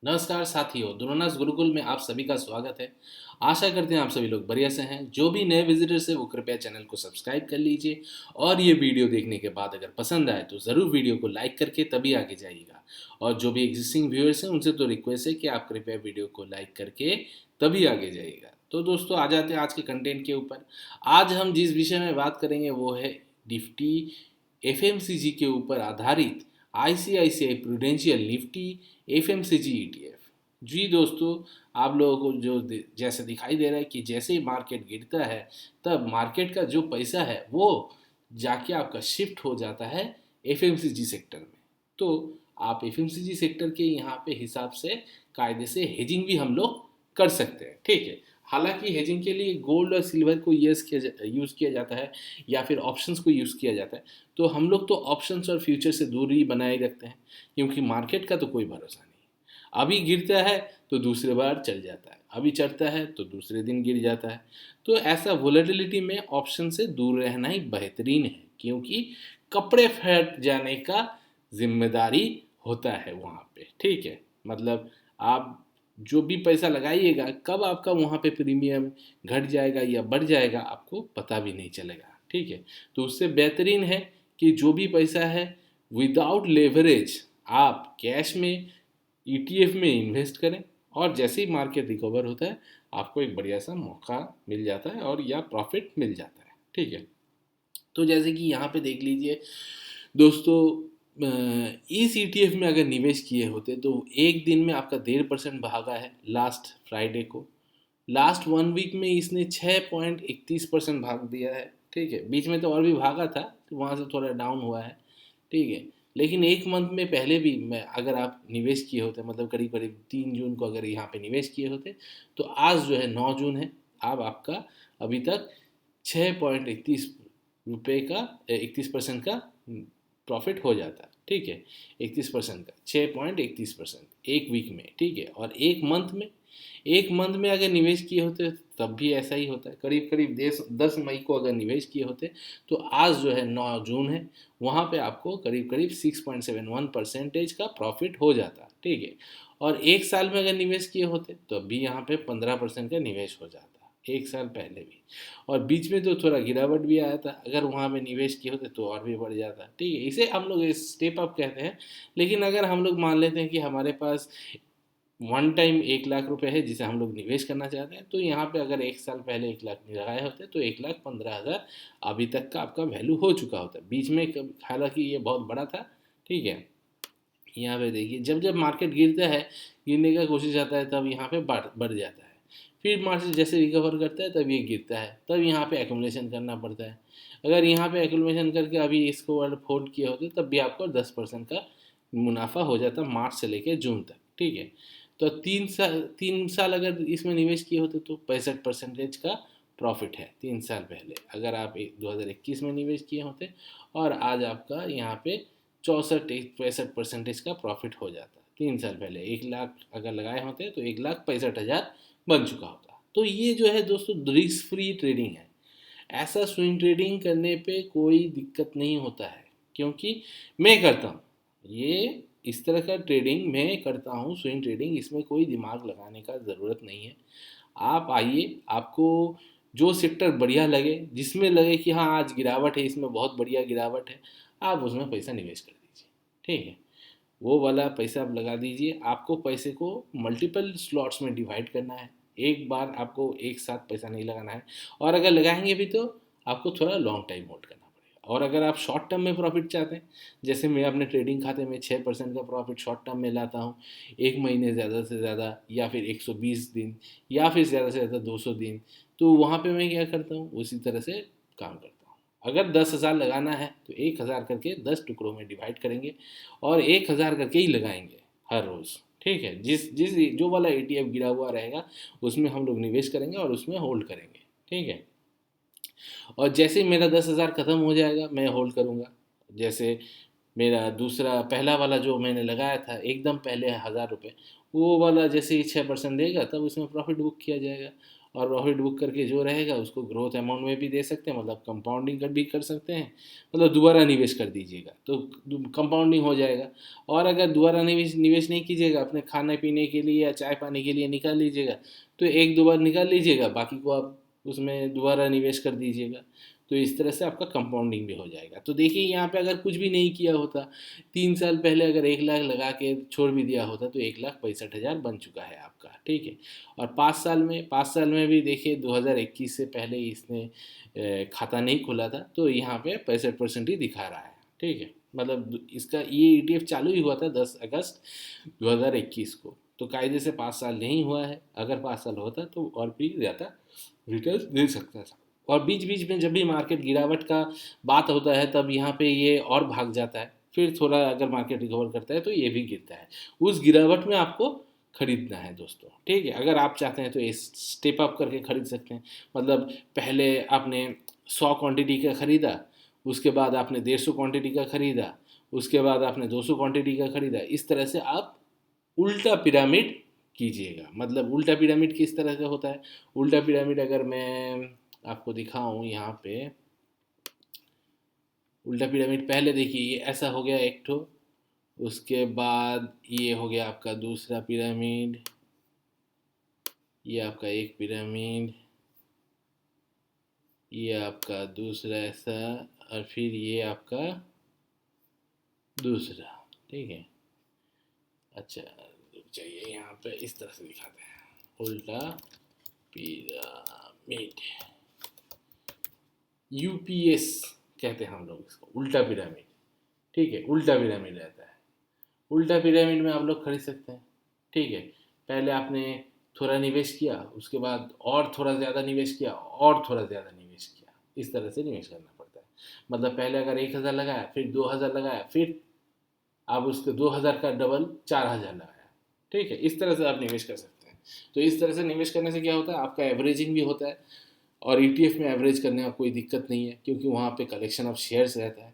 नमस्कार साथियों, द्रोणास गुरुकुल में आप सभी का स्वागत है। आशा करते हैं आप सभी लोग बढ़िया से हैं। जो भी नए विजिटर्स हैं वो कृपया चैनल को सब्सक्राइब कर लीजिए और ये वीडियो देखने के बाद अगर पसंद आए तो ज़रूर वीडियो को लाइक करके तभी आगे जाइएगा। और जो भी एग्जिस्टिंग व्यूअर्स हैं उनसे तो रिक्वेस्ट है कि आप कृपया वीडियो को लाइक करके तभी आगे जाइएगा। तो दोस्तों आ जाते हैं आज के कंटेंट के ऊपर। आज हम जिस विषय में बात करेंगे वो है निफ्टी एफएमसीजी के ऊपर आधारित ICICI Prudential Nifty FMCG ETF. जी दोस्तों, आप लोगों को जो जैसे दिखाई दे रहा है कि जैसे ही मार्केट गिरता है तब मार्केट का जो पैसा है वो जाके आपका शिफ्ट हो जाता है एफएमसीजी सेक्टर में। तो आप एफएमसीजी सेक्टर के यहाँ पे हिसाब से कायदे से हेजिंग भी हम लोग कर सकते हैं, ठीक है। हालांकि हेजिंग के लिए गोल्ड और सिल्वर को यूज़ किया जाता है या फिर ऑप्शंस को यूज़ किया जाता है। तो हम लोग तो ऑप्शंस और फ्यूचर से दूरी बनाए रखते हैं क्योंकि मार्केट का तो कोई भरोसा नहीं। अभी गिरता है तो दूसरे बार चल जाता है, अभी चढ़ता है तो दूसरे दिन गिर जाता है। तो ऐसा वोलेटिलिटी में ऑप्शन से दूर रहना ही बेहतरीन है क्योंकि कपड़े फट जाने का जिम्मेदारी होता है वहाँ पे, ठीक है। मतलब आप जो भी पैसा लगाइएगा कब आपका वहाँ पे प्रीमियम घट जाएगा या बढ़ जाएगा आपको पता भी नहीं चलेगा, ठीक है। तो उससे बेहतरीन है कि जो भी पैसा है विदाउट लेवरेज आप कैश में ईटीएफ में इन्वेस्ट करें और जैसे ही मार्केट रिकवर होता है आपको एक बढ़िया सा मौका मिल जाता है और या प्रॉफिट मिल जाता है, ठीक है। तो जैसे कि यहाँ पे देख लीजिए दोस्तों, इस ईटीएफ में अगर निवेश किए होते तो एक दिन में आपका 1.5% भागा है लास्ट फ्राइडे को। लास्ट 1 वीक में इसने 6.31% भाग दिया है, ठीक है। बीच में तो और भी भागा था तो वहाँ से थोड़ा डाउन हुआ है, ठीक है। लेकिन एक मंथ में पहले भी मैं अगर आप निवेश किए होते मतलब करीब करीब 3 जून को अगर यहाँ पे निवेश किए होते तो आज जो है 9 जून है, अब आपका अभी तक 6.31 रुपये का 31% का प्रॉफिट हो जाता है, ठीक है। 31% का 6.31% एक वीक में, ठीक है। और एक मंथ में अगर निवेश किए होते तब भी ऐसा ही होता है। करीब करीब 10 मई को अगर निवेश किए होते तो आज जो है 9 जून है, वहाँ पे आपको करीब करीब 6.71% का प्रॉफिट हो जाता, ठीक है। और एक साल में अगर निवेश किए होते तो अभी यहाँ पे 15% का निवेश हो जाता एक साल पहले भी। और बीच में तो थोड़ा गिरावट भी आया था, अगर वहाँ पे निवेश किए होते तो और भी बढ़ जाता, ठीक है। इसे हम लोग स्टेप अप कहते हैं। लेकिन अगर हम लोग मान लेते हैं कि हमारे पास वन टाइम 1 लाख रुपए है जिसे हम लोग निवेश करना चाहते हैं तो यहाँ पे अगर एक साल पहले 1 लाख लगाए होते तो 1,15,000 अभी तक का आपका वैल्यू हो चुका होता। बीच में हालांकि ये बहुत बड़ा था, ठीक है। यहाँ पे देखिए जब जब मार्केट गिरता है, गिरने का कोशिश आता है तब यहाँ पे बढ़ बढ़ जाता है। फिर मार्केट जैसे रिकवर करता है तब ये गिरता है, तब यहाँ पे एक्यूमुलेशन करना पड़ता है। अगर यहाँ पे एक्यूमुलेशन करके अभी इसको अगर होल्ड किया होते तब भी आपको 10% का मुनाफा हो जाता मार्च से लेकर जून तक, ठीक है। तो 3 साल अगर इसमें निवेश किए होते तो 65% का प्रॉफिट है 3 साल पहले। अगर आप 2021 में निवेश किए होते और आज आपका यहाँ पे 64-65% का प्रॉफिट हो जाता 3 साल पहले। 1 लाख अगर लगाए होते तो 1,65,000 बन चुका होता। तो ये जो है दोस्तों रिस्क फ्री ट्रेडिंग है। ऐसा स्विंग ट्रेडिंग करने पे कोई दिक्कत नहीं होता है क्योंकि मैं करता हूँ ये इस तरह का ट्रेडिंग मैं करता हूँ स्विंग ट्रेडिंग, इसमें कोई दिमाग लगाने का ज़रूरत नहीं है। आप आइए, आपको जो सेक्टर बढ़िया लगे, जिसमें लगे कि हाँ आज गिरावट है, इसमें बहुत बढ़िया गिरावट है, आप उसमें पैसा निवेश कर दीजिए, ठीक है। वो वाला पैसा आप लगा दीजिए। आपको पैसे को मल्टीपल स्लॉट्स में डिवाइड करना है, एक बार आपको एक साथ पैसा नहीं लगाना है। और अगर लगाएंगे भी तो आपको थोड़ा लॉन्ग टाइम होल्ड करना पड़ेगा। और अगर आप शॉर्ट टर्म में प्रॉफिट चाहते हैं, जैसे मैं अपने ट्रेडिंग खाते में 6% का प्रॉफिट शॉर्ट टर्म में लाता हूँ, एक महीने ज़्यादा से ज़्यादा या फिर 120 दिन या फिर ज़्यादा से ज़्यादा 200 दिन, तो वहाँ पे मैं क्या करता हूँ उसी तरह से काम करता हूँ। अगर 10,000 लगाना है तो 1,000 करके 10 टुकड़ों में डिवाइड करेंगे और 1,000 करके ही लगाएंगे हर रोज़, ठीक है। जिस जिस जो वाला ईटीएफ गिरा हुआ रहेगा उसमें हम लोग निवेश करेंगे और उसमें होल्ड करेंगे, ठीक है। और जैसे ही मेरा 10,000 ख़त्म हो जाएगा मैं होल्ड करूँगा। जैसे मेरा दूसरा पहला वाला जो मैंने लगाया था एकदम पहले 1,000 रुपये, वो वाला जैसे ही 6% देगा तब उसमें प्रॉफिट बुक किया जाएगा। और प्रॉफिट बुक करके जो रहेगा उसको ग्रोथ अमाउंट में भी दे सकते हैं, मतलब कंपाउंडिंग भी कर सकते हैं, मतलब दोबारा निवेश कर दीजिएगा तो कंपाउंडिंग हो जाएगा। और अगर दोबारा निवेश नहीं कीजिएगा, अपने खाने पीने के लिए या चाय पानी के लिए निकाल लीजिएगा, तो एक दो बार निकाल लीजिएगा, बाकी को आप उसमें दोबारा निवेश कर दीजिएगा। तो इस तरह से आपका कंपाउंडिंग भी हो जाएगा। तो देखिए यहाँ पे अगर कुछ भी नहीं किया होता, 3 साल पहले अगर 1 लाख लगा के छोड़ भी दिया होता तो 1,65,000 बन चुका है आपका, ठीक है। और 5 साल में भी देखिए 2021 से पहले इसने खाता नहीं खुला था, तो यहाँ पे 65% ही दिखा रहा है, ठीक है। मतलब इसका ये ETF चालू ही हुआ था 10 अगस्त 2021 को, तो कायदे से 5 साल नहीं हुआ है। अगर 5 साल होता तो और भी ज़्यादा रिटर्न दे सकता था। और बीच बीच में जब भी मार्केट गिरावट का बात होता है तब यहाँ पे ये और भाग जाता है, फिर थोड़ा अगर मार्केट रिकवर करता है तो ये भी गिरता है। उस गिरावट में आपको खरीदना है दोस्तों, ठीक है। अगर आप चाहते हैं तो ये स्टेप अप करके खरीद सकते हैं। मतलब पहले आपने 100 क्वांटिटी का ख़रीदा, उसके बाद आपने 150 क्वांटिटी का ख़रीदा, उसके बाद आपने 200 क्वांटिटी का ख़रीदा। इस तरह से आप उल्टा पिरामिड कीजिएगा। मतलब उल्टा पिरामिड किस तरह से होता है? उल्टा पिरामिड अगर मैं आपको दिखाऊं यहाँ पे, उल्टा पिरामिड पहले देखिए ये ऐसा हो गया एक ठो, उसके बाद ये हो गया आपका दूसरा पिरामिड, ये आपका एक पिरामिड, ये आपका दूसरा ऐसा, और फिर ये आपका दूसरा, ठीक है। अच्छा चाहिए यहाँ पे इस तरह से दिखाते हैं, उल्टा पिरामिड, UPS कहते हैं हम लोग इसको, उल्टा पिरामिड, ठीक है। उल्टा पिरामिड रहता है। उल्टा पिरामिड में आप लोग खरीद सकते हैं, ठीक है। पहले आपने थोड़ा निवेश किया, उसके बाद और थोड़ा ज़्यादा निवेश किया, और थोड़ा ज़्यादा निवेश किया, इस तरह से निवेश करना पड़ता है। मतलब पहले अगर 1,000 लगाया, फिर 2,000 लगाया, फिर आप उसके 2,000 का डबल 4,000 लगाया, ठीक है। इस तरह से आप निवेश कर सकते हैं। तो इस तरह से निवेश करने से क्या होता है, आपका एवरेजिंग भी होता है। और ETF में एवरेज करने का कोई दिक्कत नहीं है, क्योंकि वहाँ पे कलेक्शन ऑफ शेयर्स रहता है।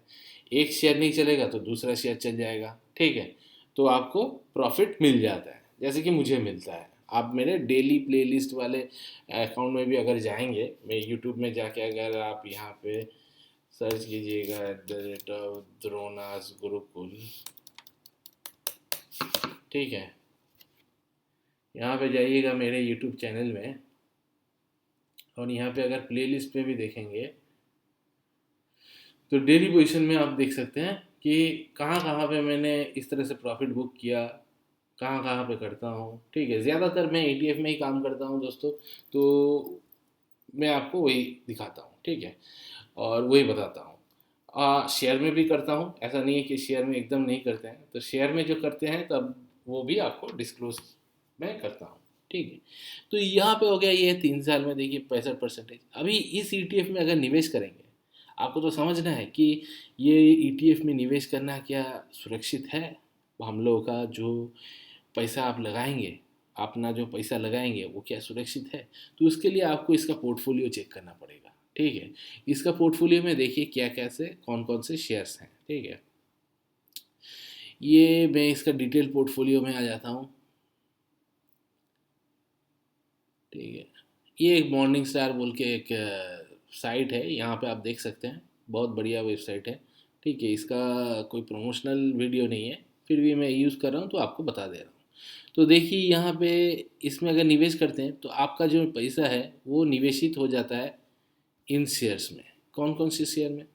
एक शेयर नहीं चलेगा तो दूसरा शेयर चल जाएगा, ठीक है। तो आपको प्रॉफिट मिल जाता है, जैसे कि मुझे मिलता है। आप मेरे डेली प्लेलिस्ट वाले अकाउंट में भी अगर जाएंगे, मैं यूट्यूब में जाके अगर आप यहाँ पे सर्च कीजिएगा @द्रोणास गुरुकुल, ठीक है। यहाँ पे जाइएगा मेरे यूट्यूब चैनल में, और यहाँ पे अगर प्लेलिस्ट पे भी देखेंगे तो डेली पोजीशन में आप देख सकते हैं कि कहाँ कहाँ पे मैंने इस तरह से प्रॉफिट बुक किया, कहाँ कहाँ पे करता हूँ, ठीक है। ज़्यादातर मैं ETF में ही काम करता हूँ दोस्तों, तो मैं आपको वही दिखाता हूँ, ठीक है, और वही बताता हूँ। शेयर में भी करता हूँ, ऐसा नहीं है कि शेयर में एकदम नहीं करते हैं, तो शेयर में जो करते हैं तब वो भी आपको डिस्क्लोज मैं करता हूँ, ठीक है। तो यहाँ पे हो गया ये 3 साल में देखिए 65%। अभी इस ETF में अगर निवेश करेंगे, आपको तो समझना है कि ये ETF में निवेश करना क्या सुरक्षित है। हम लोगों का जो पैसा आप लगाएंगे, अपना जो पैसा लगाएंगे वो क्या सुरक्षित है? तो उसके लिए आपको इसका पोर्टफोलियो चेक करना पड़ेगा, ठीक है। इसका पोर्टफोलियो में देखिए क्या कैसे कौन कौन से शेयर्स हैं, ठीक है। ये मैं इसका डिटेल पोर्टफोलियो में आ जाता हूँ, ठीक है। ये एक मॉर्निंग स्टार बोल के एक साइट है, यहाँ पे आप देख सकते हैं, बहुत बढ़िया वेबसाइट है, ठीक है। इसका कोई प्रमोशनल वीडियो नहीं है, फिर भी मैं यूज़ कर रहा हूँ तो आपको बता दे रहा हूँ। तो देखिए यहाँ पे इसमें अगर निवेश करते हैं तो आपका जो पैसा है वो निवेशित हो जाता है इन शेयर्स में। कौन कौन से शेयर में?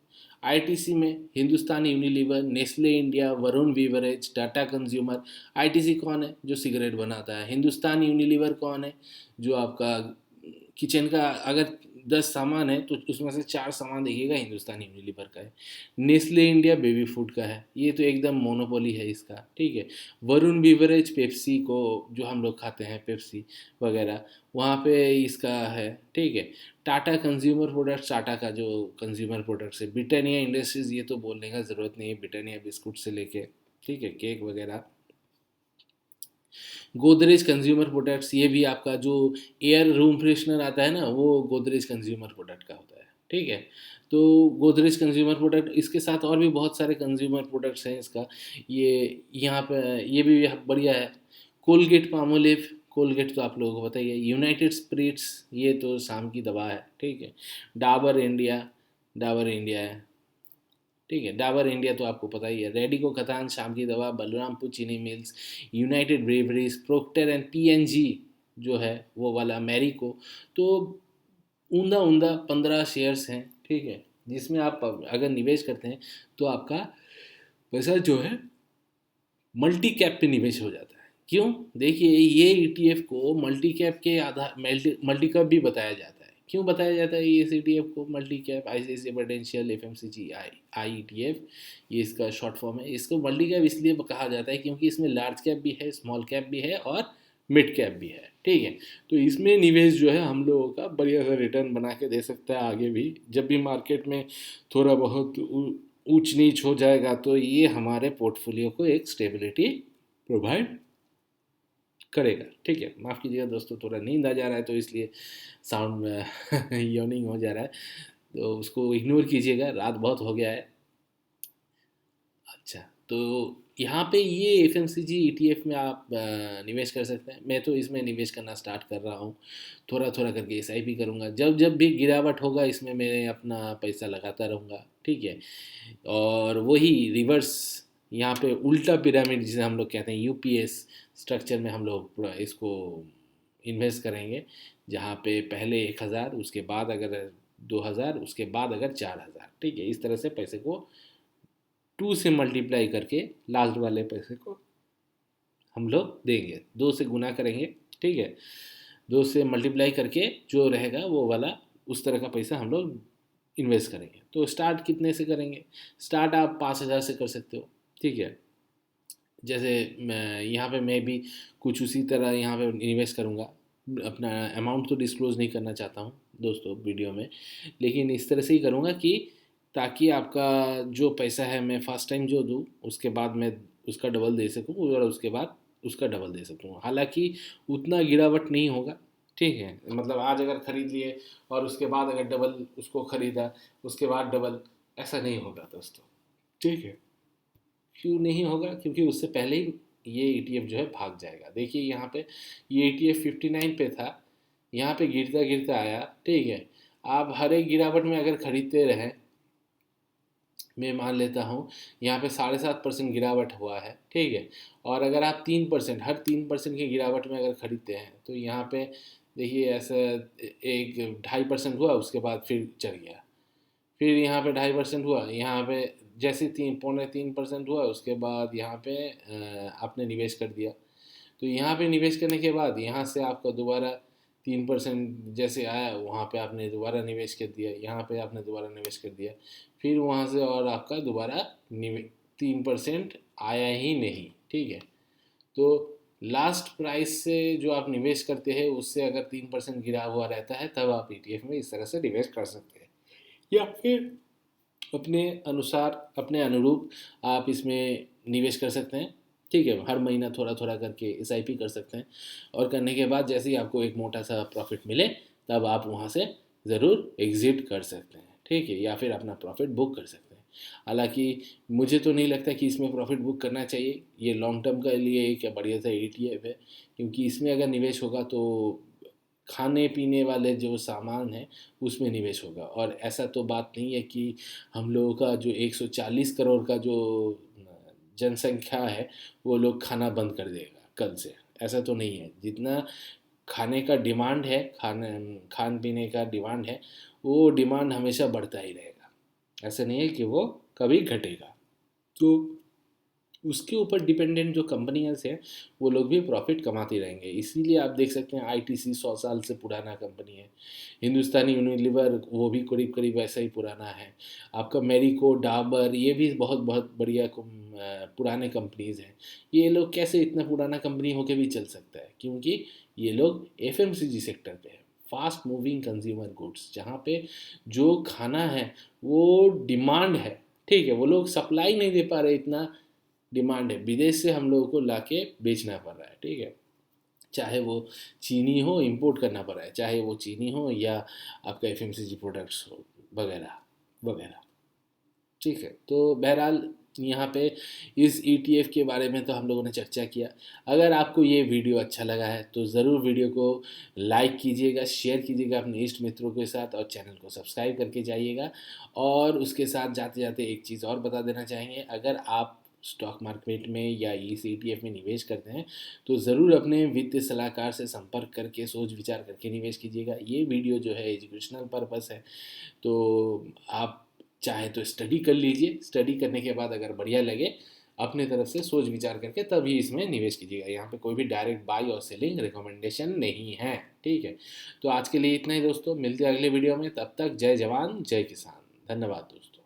ITC में Hindustan Unilever, Nestle India, Varun beverage, Tata consumer. ITC कौन है? जो सिगरेट बनाता है। हिंदुस्तान यूनिलीवर कौन है? जो आपका किचन का अगर 10 सामान है तो उसमें से 4 सामान देखिएगा हिंदुस्तान यूनिलीवर का है। नेस्ले इंडिया बेबी फूड का है, ये तो एकदम मोनोपोली है इसका, ठीक है। वरुण बीवरेज पेप्सी को जो हम लोग खाते हैं, पेप्सी वगैरह, वहाँ पे इसका है, ठीक है। टाटा कंज्यूमर प्रोडक्ट्स, टाटा का जो कंज्यूमर प्रोडक्ट्स है। ब्रिटानिया इंडस्ट्रीज़, ये तो बोलने का ज़रूरत नहीं है, ब्रिटानिया बिस्कुट से लेके, ठीक है, केक वगैरह। गोदरेज कंज्यूमर प्रोडक्ट्स, ये भी आपका जो एयर रूम फ्रेशनर आता है ना, वो गोदरेज कंज्यूमर प्रोडक्ट का होता है, ठीक है। तो गोदरेज कंज्यूमर प्रोडक्ट, इसके साथ और भी बहुत सारे कंज्यूमर प्रोडक्ट्स हैं इसका। ये यहाँ पे ये भी बढ़िया है। कोलगेट पामोलिव, कोलगेट तो आप लोगों को पता ही है, यूनाइटेड स्पिरिट्स ये तो शाम की दवा है, ठीक है। डाबर इंडिया, डाबर इंडिया है, ठीक है। डाबर इंडिया तो आपको पता ही है। रेडिको खतान शाम की दवा, बलरामपुर चीनी mills, United breweries, proctor and PNG जो है वो वाला, मैरिको। तो ऊंधा ऊंधा 15 शेयर्स हैं, ठीक है, जिसमें आप अगर निवेश करते हैं तो आपका पैसा जो है मल्टी कैप पे निवेश हो जाता है। क्यों? देखिए, ये ईटीएफ को मल्टी कैप के आधार, मल्टी कैप भी बताया जाता है। क्यों बताया जाता है ये इस ईटीएफ को multi cap? ICICI Prudential FMCG I ETF, ये इसका शॉर्ट फॉर्म है। इसको मल्टी कैप इसलिए कहा जाता है क्योंकि इसमें लार्ज कैप भी है, स्मॉल कैप भी है और मिड कैप भी है, ठीक है। तो इसमें निवेश जो है हम लोगों का बढ़िया सा रिटर्न बना के दे सकता है आगे भी। जब भी मार्केट में थोड़ा बहुत ऊंच नीच हो जाएगा तो ये हमारे पोर्टफोलियो को एक स्टेबिलिटी प्रोवाइड करेगा, ठीक है। माफ़ कीजिएगा दोस्तों, थोड़ा नींद आ जा रहा है तो इसलिए साउंड यॉर्निंग हो जा रहा है, तो उसको इग्नोर कीजिएगा, रात बहुत हो गया है। अच्छा, तो यहाँ पे ये एफ एम सी जी ई टी एफ में आप निवेश कर सकते हैं। मैं तो इसमें निवेश करना स्टार्ट कर रहा हूँ, थोड़ा थोड़ा करके एस आई पी करूँगा। जब जब भी गिरावट होगा इसमें मैं अपना पैसा लगाता रहूँगा, ठीक है। और वही रिवर्स, यहाँ पे उल्टा पिरामिड जिसे हम लोग कहते हैं, यूपीएस स्ट्रक्चर में हम लोग पूरा इसको इन्वेस्ट करेंगे, जहाँ पे पहले 1,000, उसके बाद अगर 2,000, उसके बाद अगर 4,000, ठीक है। इस तरह से पैसे को 2 से मल्टीप्लाई करके लास्ट वाले पैसे को हम लोग देंगे, 2 से गुना करेंगे, ठीक है। 2 से मल्टीप्लाई करके जो रहेगा वो वाला, उस तरह का पैसा हम लोग इन्वेस्ट करेंगे। तो स्टार्ट कितने से करेंगे? स्टार्ट आप 5,000 से कर सकते हो, ठीक है। जैसे यहाँ पे मैं भी कुछ उसी तरह यहाँ पे इन्वेस्ट करूँगा। अपना अमाउंट तो डिस्क्लोज़ नहीं करना चाहता हूँ दोस्तों वीडियो में, लेकिन इस तरह से ही करूँगा कि ताकि आपका जो पैसा है मैं फर्स्ट टाइम जो दूँ उसके बाद मैं उसका डबल दे सकूँ, और उसके बाद उसका डबल दे सकूँ। हालांकि उतना गिरावट नहीं होगा, ठीक है। मतलब आज अगर ख़रीद लिए और उसके बाद अगर डबल उसको ख़रीदा, उसके बाद डबल, ऐसा नहीं होगा दोस्तों, ठीक है। क्यों नहीं होगा? क्योंकि उससे पहले ही ये ईटीएफ जो है भाग जाएगा। देखिए यहाँ पे ये ईटीएफ 59 पे था, यहाँ पे गिरता गिरता आया, ठीक है। आप हर एक गिरावट में अगर खरीदते रहें, मैं मान लेता हूँ यहाँ पे 7.5% गिरावट हुआ है, ठीक है। और अगर आप 3%, हर 3% की गिरावट में अगर खरीदते हैं तो यहाँ पे देखिए ऐसा एक 2.5% हुआ, उसके बाद फिर चढ़ गया, फिर यहाँ पे 2.5% हुआ, यहाँ पे जैसे 3.3% हुआ, उसके बाद यहाँ पे आपने निवेश कर दिया। तो यहाँ पे निवेश करने के बाद यहाँ से आपका दोबारा 3% जैसे आया, वहाँ पे आपने दोबारा निवेश कर दिया, यहाँ पे आपने दोबारा निवेश कर दिया, फिर वहाँ से और आपका दोबारा 3% आया ही नहीं, ठीक है। तो लास्ट प्राइस से जो आप निवेश करते हैं उससे अगर 3% गिरा हुआ रहता है तब आप ईटीएफ में इस तरह से निवेश कर सकते हैं, या फिर अपने अनुसार, अपने अनुरूप आप इसमें निवेश कर सकते हैं, ठीक है। हर महीना थोड़ा थोड़ा करके एसआईपी कर सकते हैं, और करने के बाद जैसे ही आपको एक मोटा सा प्रॉफिट मिले तब आप वहाँ से ज़रूर एग्ज़िट कर सकते हैं, ठीक है, या फिर अपना प्रॉफिट बुक कर सकते हैं। हालांकि मुझे तो नहीं लगता कि इसमें प्रॉफिट बुक करना चाहिए, ये लॉन्ग टर्म के लिए एक बढ़िया सा ईटीएफ है, क्योंकि इसमें अगर निवेश होगा तो खाने पीने वाले जो सामान हैं उसमें निवेश होगा। और ऐसा तो बात नहीं है कि हम लोगों का जो 140 करोड़ का जो जनसंख्या है वो लोग खाना बंद कर देगा कल से, ऐसा तो नहीं है। जितना खाने का डिमांड है, खान पीने का डिमांड है, वो डिमांड हमेशा बढ़ता ही रहेगा, ऐसा नहीं है कि वो कभी घटेगा। तो उसके ऊपर डिपेंडेंट जो कंपनियां हैं वो लोग भी प्रॉफिट कमाते रहेंगे। इसीलिए आप देख सकते हैं आईटीसी 100 साल से पुराना कंपनी है, हिंदुस्तानी यूनिलीवर वो भी करीब करीब वैसा ही पुराना है, आपका मेरिको, डाबर, ये भी बहुत बहुत बढ़िया पुराने कंपनीज हैं। ये लोग कैसे इतना पुराना कंपनी होके भी चल सकता है? क्योंकि ये लोग एफएमसीजी सेक्टर पे है, फास्ट मूविंग कंज्यूमर गुड्स, जहाँ पे जो खाना है वो डिमांड है, ठीक है। वो लोग सप्लाई नहीं दे पा रहे, इतना डिमांड है, विदेश से हम लोगों को लाके बेचना पड़ रहा है, ठीक है। चाहे वो चीनी हो, इंपोर्ट करना पड़ रहा है, चाहे वो चीनी हो या आपका एफएमसीजी प्रोडक्ट्स हो, वगैरह वगैरह, ठीक है। तो बहरहाल यहाँ पे इस ETF के बारे में तो हम लोगों ने चर्चा किया। अगर आपको ये वीडियो अच्छा लगा है तो ज़रूर वीडियो को लाइक कीजिएगा, शेयर कीजिएगा अपने इष्ट मित्रों के साथ और चैनल को सब्सक्राइब करके जाइएगा। और उसके साथ जाते जाते एक चीज़ और बता देना चाहेंगे, अगर आप स्टॉक मार्केट में या इस ETF में निवेश करते हैं तो ज़रूर अपने वित्तीय सलाहकार से संपर्क करके सोच विचार करके निवेश कीजिएगा। ये वीडियो जो है एजुकेशनल पर्पस है, तो आप चाहे तो स्टडी कर लीजिए। स्टडी करने के बाद अगर बढ़िया लगे, अपने तरफ से सोच विचार करके तभी इसमें निवेश कीजिएगा। यहाँ पे कोई भी डायरेक्ट बाई और सेलिंग रिकमेंडेशन नहीं है, ठीक है। तो आज के लिए इतना ही दोस्तों, मिलते हैं अगले वीडियो में। तब तक जय जवान जय किसान। धन्यवाद दोस्तों।